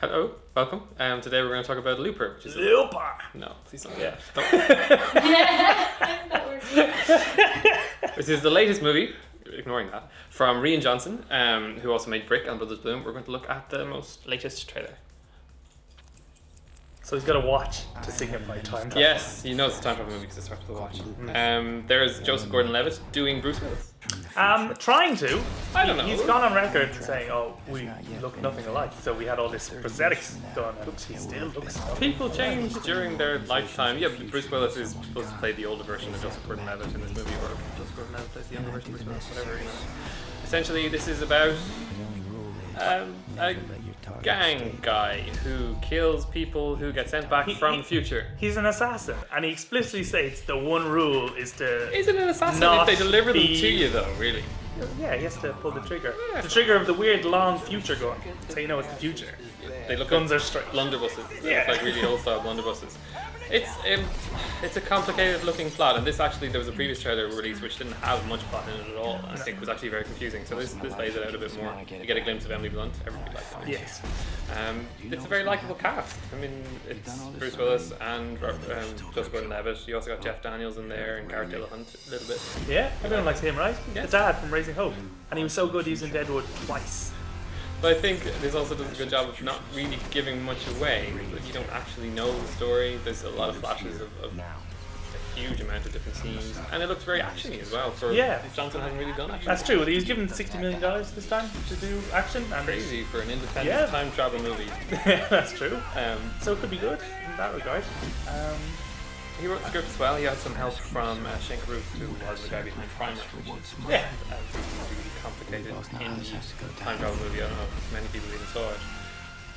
Hello, welcome. Today we're going to talk about Looper. Which is Looper! No, please don't. Yeah. Don't. That works. This is the latest movie, ignoring that, from Rian Johnson, who also made Brick and Brothers Bloom. We're going to look at the most latest trailer. So he's got a watch to signify time travel. Yes, he knows it's a time travel movie because it starts with a watch. There's Joseph Gordon-Levitt doing Bruce Willis. Trying to. I don't know. He's gone on record saying, "Oh, we look nothing alike." So we had all this prosthetics done, and he still looks. People change during their lifetime. Yeah, Bruce Willis is supposed to play the older version of Joseph Gordon-Levitt in this movie, or Joseph Gordon-Levitt plays the younger version of Bruce Willis, whatever. You know. Essentially, this is about a gang guy who kills people who get sent back from the future. He's an assassin, and he explicitly states the one rule is to. Is it an assassin not if they deliver them be- to you, though? Really? Yeah, he has to pull the trigger. Yeah. The trigger of the weird long future gun, so you know it's the future. They look Guns like are straight. blunderbusses. They Yeah. look like really old style blunderbusses. It's a complicated looking plot, and this actually there was a previous trailer released which didn't have much plot in it at all. And I think was actually very confusing. So this lays it out a bit more. You get a glimpse of Emily Blunt. Everybody likes Emily. Yes. It's a very likable cast. I mean, it's Bruce Willis and Joseph Gordon-Levitt. You also got Jeff Daniels in there and Garrett Dillahunt a little bit. Yeah, everyone likes him, right? Yeah. The dad from Raising Hope, and he was so good using Deadwood twice. But I think this also does a good job of not really giving much away. Like, you don't actually know the story. There's a lot of flashes of a huge amount of different scenes, and it looks very actiony as well. For Yeah. Johnson hasn't really done action. That's true. He was given $60 million this time to do action, and Crazy for an independent Yeah. time travel movie. that's true. Um, So it could be good in that regard. he wrote the script as well. He had some help from Shane Carruth, who was the guy behind Primer, which is Yeah. a really complicated indie time travel movie. I don't know if many people even saw it,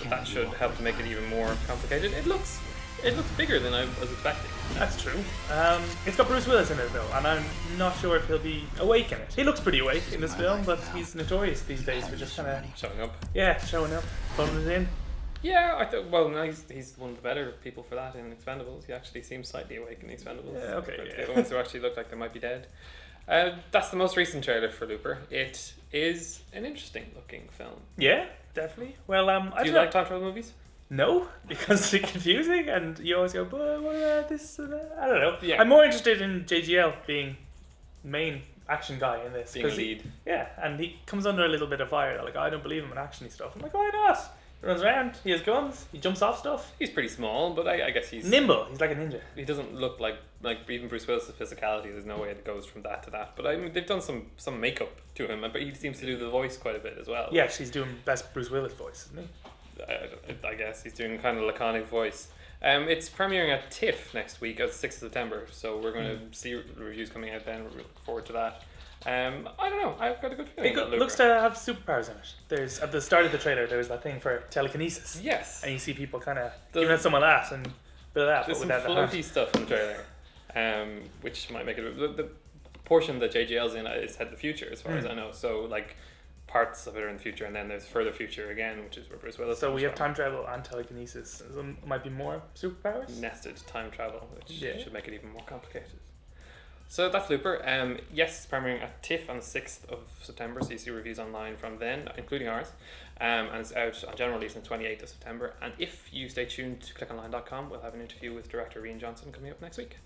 but that should help to make it even more complicated. It looks bigger than I was expecting. That's true. It's got Bruce Willis in it though, and I'm not sure if he'll be awake in it. He looks pretty awake in this film, but he's notorious these days for just kind of Showing up. showing up, phoning it in. Yeah, I thought. Well, no, he's one of the better people for that in Expendables. He actually seems slightly awake in Expendables. Yeah, okay, But yeah. The other ones who actually look like they might be dead. That's the most recent trailer for Looper. It is an interesting looking film. Yeah, definitely. Well, I Do you don't know. like time travel movies? No, because it's confusing, and you always go, "But what about this?" And that?" I don't know. Yeah. I'm more interested in JGL being main action guy in this. Being a 'cause lead. Yeah, and he comes under a little bit of fire. They're like, I don't believe him in actiony stuff. I'm like, why not? He runs around, he has guns, he jumps off stuff. He's pretty small, but I guess he's Nimble, he's like a ninja. he doesn't look like even Bruce Willis' physicality. There's no way it goes from that to that. But I mean, they've done some makeup to him, but he seems to do the voice quite a bit as well. Yes, he's doing best Bruce Willis voice, isn't he? I guess he's doing kind of laconic voice. It's premiering at TIFF next week, on 6th of September. So we're going to see reviews coming out then. We're looking forward to that. I don't know. I've got a good feeling. It about Looper. looks to have superpowers in it. There's at the start of the trailer, there was that thing for telekinesis, Yes. and you see people kind of There's- giving someone that and bit of that, There's but some without the heart. floaty stuff in the trailer, which might make it. The portion that JGL's in is set the future, as far as I know. So like parts of it are in the future, and then there's further future again, which is where Bruce Willis. So comes we have from. time travel and telekinesis. So might be more superpowers. Nested time travel, which Yeah. should make it even more complicated. So that's Looper. Yes, it's premiering at TIFF on the 6th of September, so you see reviews online from then, including ours. And it's out on general release on the 28th of September. And if you stay tuned to clickonline.com, we'll have an interview with director Rian Johnson coming up next week.